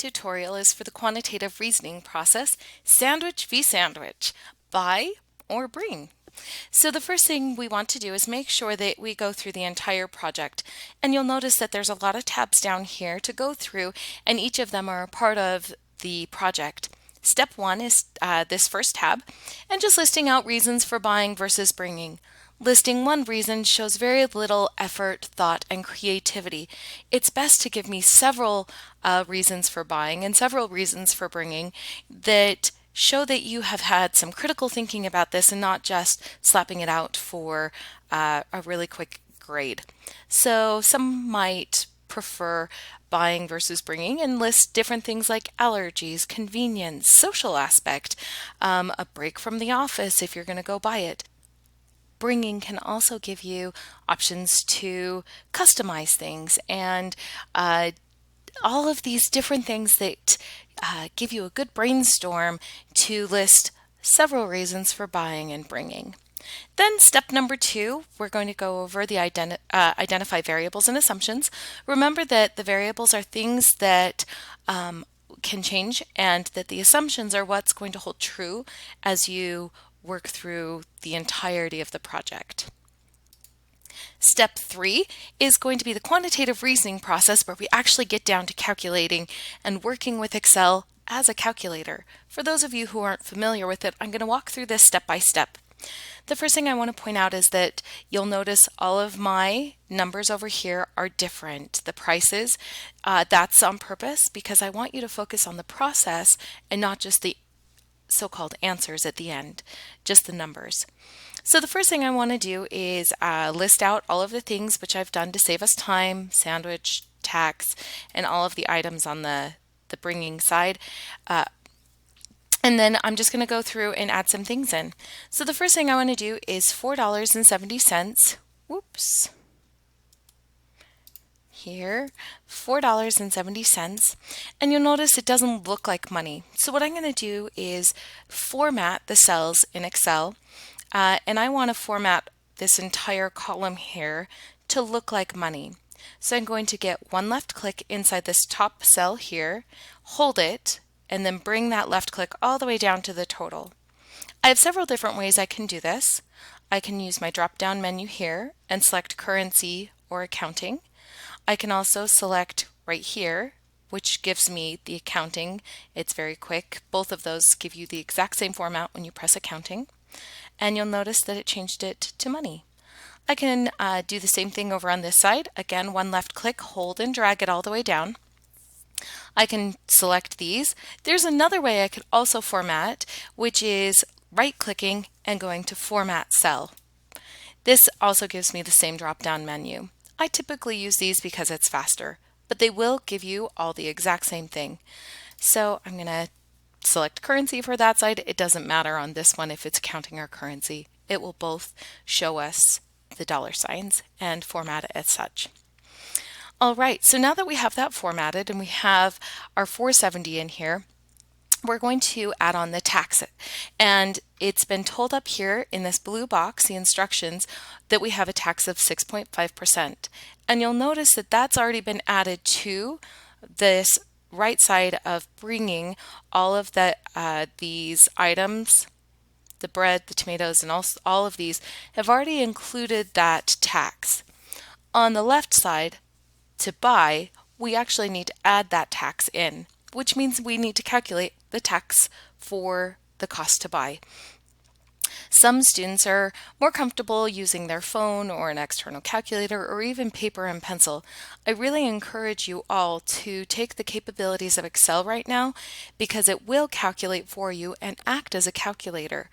tutorial is for the quantitative reasoning process, sandwich v. sandwich, buy or bring. So the first thing we want to do is make sure that we go through the entire project. And you'll notice that there's a lot of tabs down here to go through, and each of them are a part of the project. Step one is this first tab, and just listing out reasons for buying versus bringing. Listing one reason shows very little effort, thought, and creativity. It's best to give me several reasons for buying and several reasons for bringing that show that you have had some critical thinking about this and not just slapping it out for a really quick grade. So some might prefer buying versus bringing and list different things like allergies, convenience, social aspect, a break from the office if you're going to go buy it. Bringing can also give you options to customize things and all of these different things that give you a good brainstorm to list several reasons for buying and bringing. Then step number 2, we're going to go over the identify variables and assumptions. Remember that the variables are things that can change and that the assumptions are what's going to hold true as you work through the entirety of the project. Step 3 is going to be the quantitative reasoning process where we actually get down to calculating and working with Excel as a calculator. For those of you who aren't familiar with it, I'm going to walk through this step by step. The first thing I want to point out is that you'll notice all of my numbers over here are different. The prices, that's on purpose because I want you to focus on the process and not just the so-called answers at the end, just the numbers. So the first thing I want to do is list out all of the things which I've done to save us time, sandwich, tax, and all of the items on the bringing side. And then I'm just going to go through and add some things in. So the first thing I want to do is $4.70. Whoops. Here, $4.70, and you'll notice it doesn't look like money. So what I'm going to do is format the cells in Excel, and I want to format this entire column here to look like money. So I'm going to get one left click inside this top cell here, hold it, and then bring that left click all the way down to the total. I have several different ways I can do this. I can use my drop-down menu here and select currency or accounting. I can also select right here, which gives me the accounting. It's very quick. Both of those give you the exact same format when you press accounting. And you'll notice that it changed it to money. I can do the same thing over on this side. Again, one left click, hold and drag it all the way down. I can select these. There's another way I could also format, which is right-clicking and going to Format Cell. This also gives me the same drop-down menu. I typically use these because it's faster, but they will give you all the exact same thing. So I'm going to select currency for that side. It doesn't matter on this one if it's accounting or currency. It will both show us the dollar signs and format it as such. All right, so now that we have that formatted and we have our 470 in here, we're going to add on the tax. And it's been told up here in this blue box, the instructions, that we have a tax of 6.5%. And you'll notice that that's already been added to this right side of bringing all of these items, the bread, the tomatoes, and all of these have already included that tax. On the left side, to buy, we actually need to add that tax in, which means we need to calculate the tax for the cost to buy. Some students are more comfortable using their phone or an external calculator or even paper and pencil. I really encourage you all to take the capabilities of Excel right now because it will calculate for you and act as a calculator.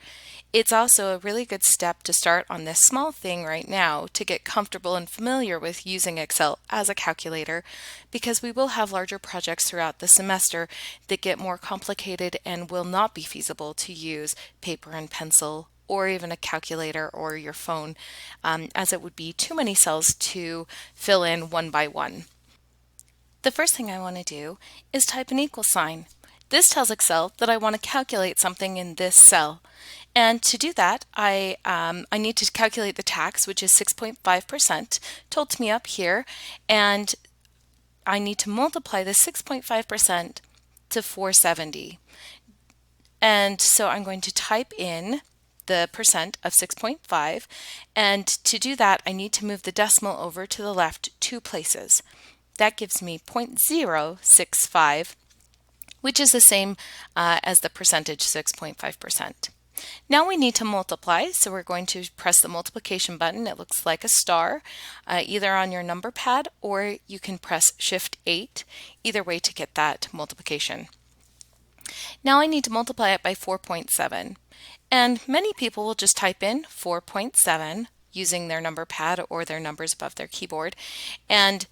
It's also a really good step to start on this small thing right now to get comfortable and familiar with using Excel as a calculator because we will have larger projects throughout the semester that get more complicated and will not be feasible to use paper and pencil or even a calculator or your phone, as it would be too many cells to fill in one by one. The first thing I want to do is type an equal sign. This tells Excel that I want to calculate something in this cell. And to do that, I need to calculate the tax, which is 6.5%, told to me up here, and I need to multiply the 6.5% to 470. And so I'm going to type in the percent of 6.5, and to do that I need to move the decimal over to the left 2 places. That gives me 0.065, which is the same as the percentage 6.5%. Now we need to multiply, so we're going to press the multiplication button. It looks like a star, either on your number pad or you can press Shift 8, either way to get that multiplication. Now I need to multiply it by 4.7, and many people will just type in 4.7 using their number pad or their numbers above their keyboard, and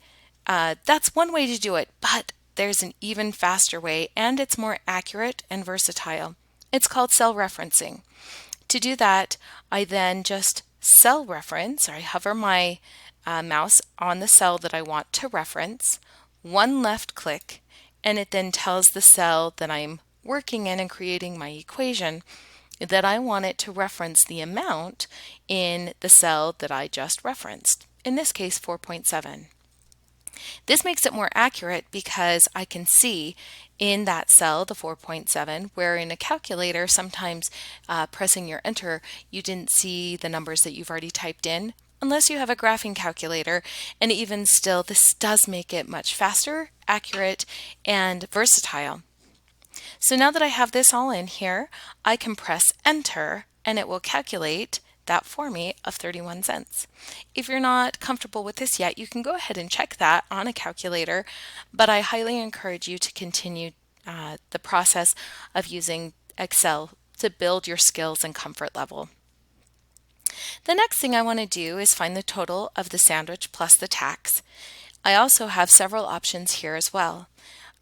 that's one way to do it, but there's an even faster way, and it's more accurate and versatile. It's called cell referencing. To do that, I then just cell reference, or I hover my mouse on the cell that I want to reference, one left click, and it then tells the cell that I'm working in and creating my equation that I want it to reference the amount in the cell that I just referenced, in this case 4.7. This makes it more accurate because I can see in that cell, the 4.7, where in a calculator, sometimes pressing your enter, you didn't see the numbers that you've already typed in, unless you have a graphing calculator. And even still, this does make it much faster, accurate, and versatile. So now that I have this all in here, I can press enter and it will calculate that for me of 31 cents. If you're not comfortable with this yet, you can go ahead and check that on a calculator, but I highly encourage you to continue the process of using Excel to build your skills and comfort level. The next thing I want to do is find the total of the sandwich plus the tax. I also have several options here as well.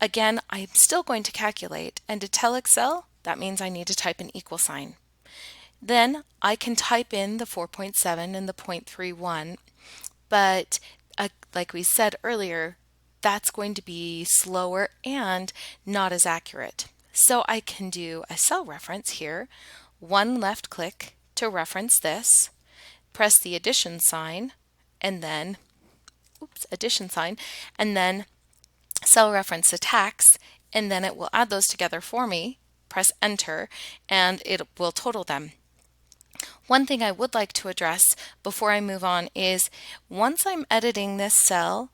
Again, I'm still going to calculate, and to tell Excel, that means I need to type an equal sign. Then I can type in the 4.7 and the 0.31, but like we said earlier, that's going to be slower and not as accurate. So I can do a cell reference here, one left click to reference this, press the addition sign, and then, cell reference the tax, and then it will add those together for me, press enter, and it will total them. One thing I would like to address before I move on is once I'm editing this cell,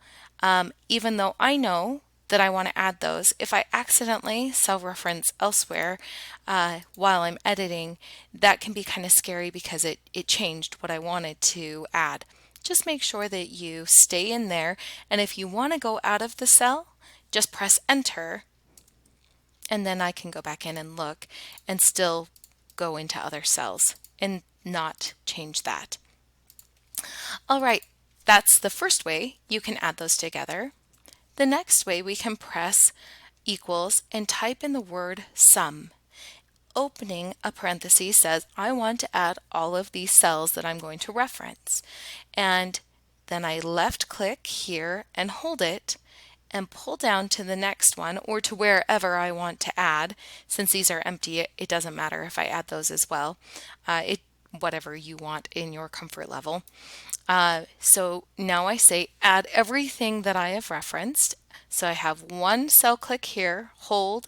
even though I know that I want to add those, if I accidentally cell reference elsewhere while I'm editing, that can be kind of scary because it changed what I wanted to add. Just make sure that you stay in there, and if you want to go out of the cell, just press enter, and then I can go back in and look and still go into other cells and not change that. All right, that's the first way you can add those together. The next way, we can press equals and type in the word sum. Opening a parenthesis says I want to add all of these cells that I'm going to reference, and then I left click here and hold it and pull down to the next one or to wherever I want to add. Since these are empty, it doesn't matter if I add those as well. Whatever you want in your comfort level. So now I say add everything that I have referenced. So I have one cell click here, hold,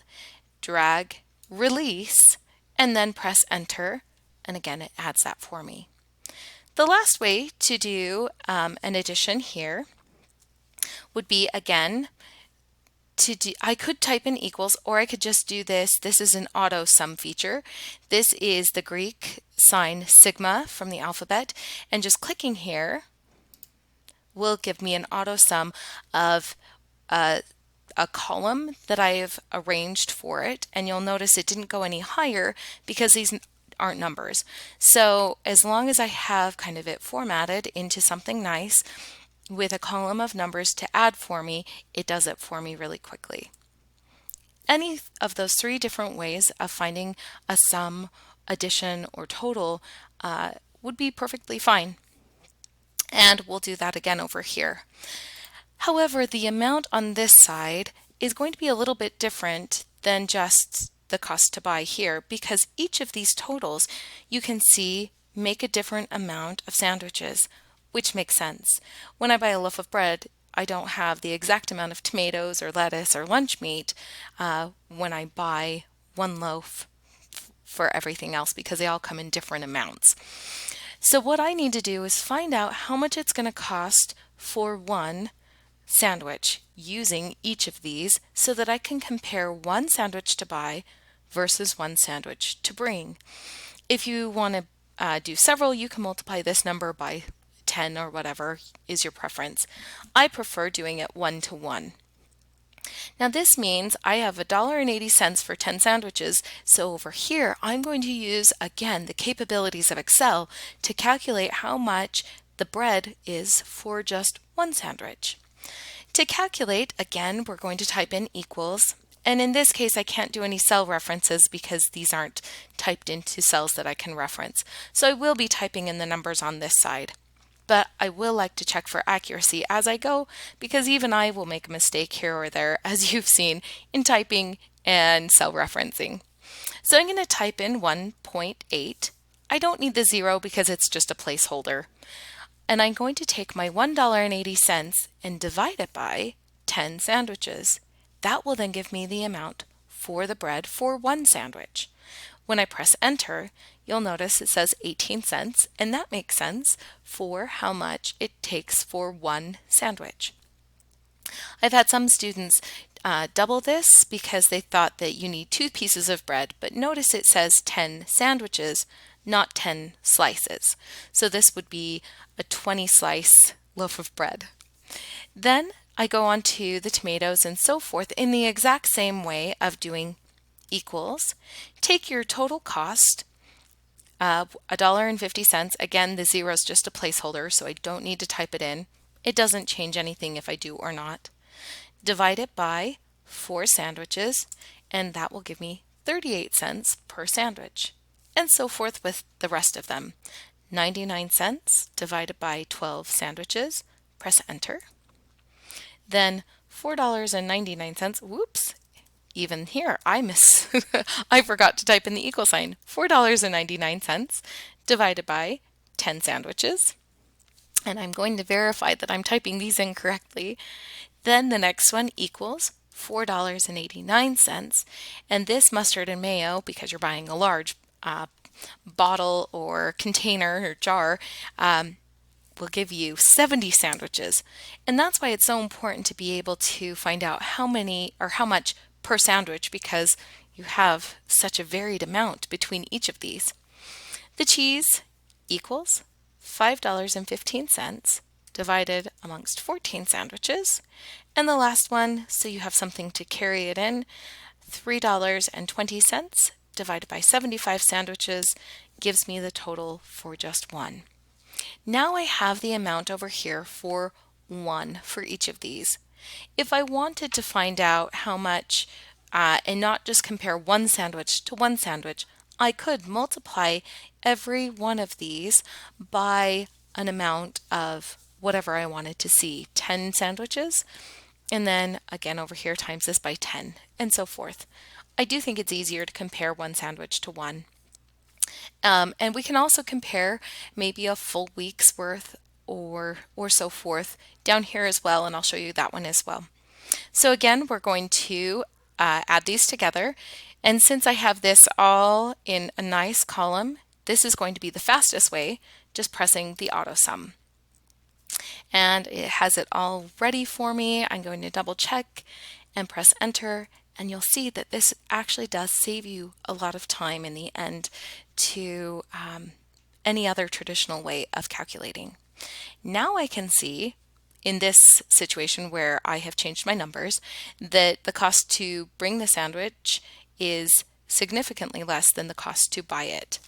drag, release, and then press enter. And again, it adds that for me. The last way to do an addition here would be, again, I could type in equals, or I could just do this. This is an auto sum feature. This is the Greek sign sigma from the alphabet, and just clicking here will give me an auto sum of a column that I've arranged for it, and you'll notice it didn't go any higher because these aren't numbers. So as long as I have kind of it formatted into something nice with a column of numbers to add for me, it does it for me really quickly. Any of those three different ways of finding a sum, addition, or total would be perfectly fine. And we'll do that again over here. However, the amount on this side is going to be a little bit different than just the cost to buy here, because each of these totals you can see make a different amount of sandwiches, which makes sense. When I buy a loaf of bread, I don't have the exact amount of tomatoes or lettuce or lunch meat when I buy one loaf for everything else because they all come in different amounts. So what I need to do is find out how much it's going to cost for one sandwich using each of these so that I can compare one sandwich to buy versus one sandwich to bring. If you want to do several, you can multiply this number by 10 or whatever is your preference. I prefer doing it 1 to 1. Now this means I have $1.80 for 10 sandwiches, so over here I'm going to use again the capabilities of Excel to calculate how much the bread is for just one sandwich. To calculate, again, we're going to type in equals, and in this case I can't do any cell references because these aren't typed into cells that I can reference. So I will be typing in the numbers on this side. But I will like to check for accuracy as I go because even I will make a mistake here or there, as you've seen in typing and cell referencing. So I'm going to type in 1.8. I don't need the 0 because it's just a placeholder. And I'm going to take my $1.80 and divide it by 10 sandwiches. That will then give me the amount for the bread for one sandwich. When I press enter, you'll notice it says 18 cents, and that makes sense for how much it takes for one sandwich. I've had some students double this because they thought that you need 2 pieces of bread, but notice it says 10 sandwiches, not 10 slices. So this would be a 20 slice loaf of bread. Then I go on to the tomatoes and so forth in the exact same way of doing equals. Take your total cost, $1.50. Again, the 0 is just a placeholder, so I don't need to type it in. It doesn't change anything if I do or not. Divide it by 4 sandwiches, and that will give me 38 cents per sandwich. And so forth with the rest of them. 99 cents divided by 12 sandwiches. Press enter. Then $4.99. Whoops. Even here, I forgot to type in the equal sign. $4.99 divided by 10 sandwiches. And I'm going to verify that I'm typing these in correctly. Then the next one equals $4.89. And this mustard and mayo, because you're buying a large bottle or container or jar, will give you 70 sandwiches. And that's why it's so important to be able to find out how many or how much per sandwich because you have such a varied amount between each of these. The cheese equals $5.15 divided amongst 14 sandwiches. And the last one, so you have something to carry it in, $3.20 divided by 75 sandwiches gives me the total for just one. Now I have the amount over here for one for each of these. If I wanted to find out how much and not just compare one sandwich to one sandwich, I could multiply every one of these by an amount of whatever I wanted to see, 10 sandwiches, and then again over here times this by 10 and so forth. I do think it's easier to compare one sandwich to one. And we can also compare maybe a full week's worth or so forth down here as well, and I'll show you that one as well. So again, we're going to add these together, and since I have this all in a nice column, this is going to be the fastest way, just pressing the auto sum. And it has it all ready for me. I'm going to double check and press enter, and you'll see that this actually does save you a lot of time in the end to any other traditional way of calculating. Now I can see in this situation where I have changed my numbers that the cost to bring the sandwich is significantly less than the cost to buy it.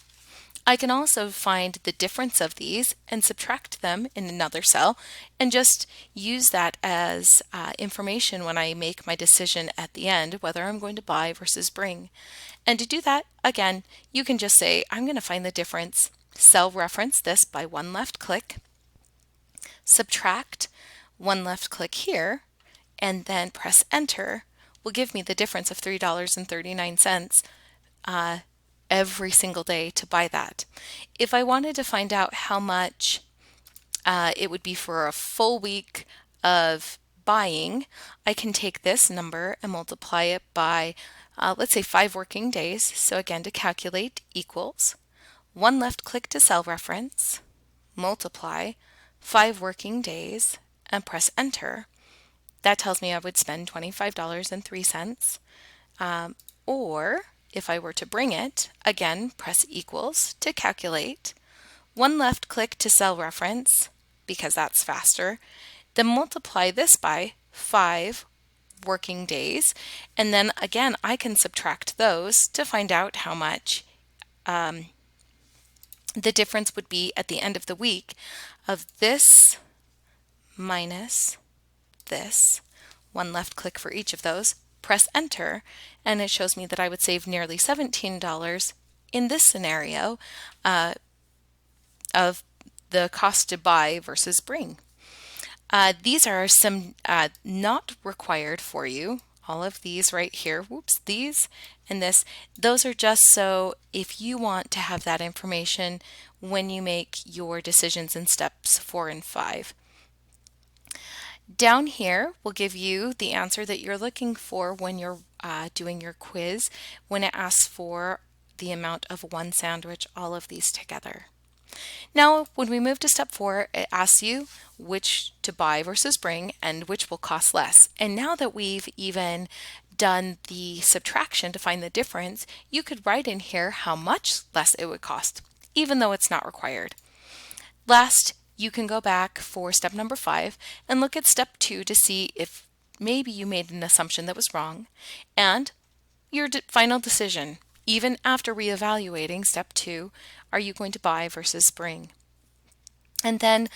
I can also find the difference of these and subtract them in another cell and just use that as information when I make my decision at the end whether I'm going to buy versus bring. And to do that, again, you can just say, I'm going to find the difference, cell reference this by one left click, subtract, one left click here, and then press enter will give me the difference of $3.39 every single day to buy that. If I wanted to find out how much it would be for a full week of buying, I can take this number and multiply it by, let's say 5 working days. So again, to calculate equals 1 left click to cell reference, multiply 5 working days, and press enter. That tells me I would spend $25.03. Or if I were to bring it, again, press equals to calculate. 1 left click to cell reference, because that's faster. Then multiply this by 5 working days. And then again, I can subtract those to find out how much the difference would be at the end of the week of this minus this. 1 left click for each of those, press enter, and it shows me that I would save nearly $17 in this scenario of the cost to buy versus bring. These are some not required for you. All of these right here, whoops, these and this, those are just so if you want to have that information when you make your decisions in steps 4 and 5. Down here will give you the answer that you're looking for when you're doing your quiz, when it asks for the amount of one sandwich, all of these together. Now, when we move to step 4, it asks you which to buy versus bring and which will cost less. And now that we've even done the subtraction to find the difference, you could write in here how much less it would cost, even though it's not required. Last, you can go back for step number 5 and look at step 2 to see if maybe you made an assumption that was wrong, and your final decision. Even after reevaluating step 2, are you going to buy versus bring? And then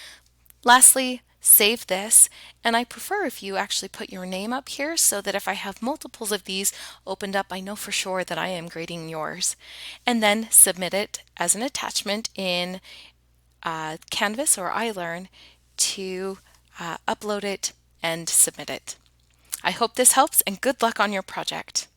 lastly, save this. And I prefer if you actually put your name up here so that if I have multiples of these opened up, I know for sure that I am grading yours. And then submit it as an attachment in Canvas or iLearn to upload it and submit it. I hope this helps, and good luck on your project.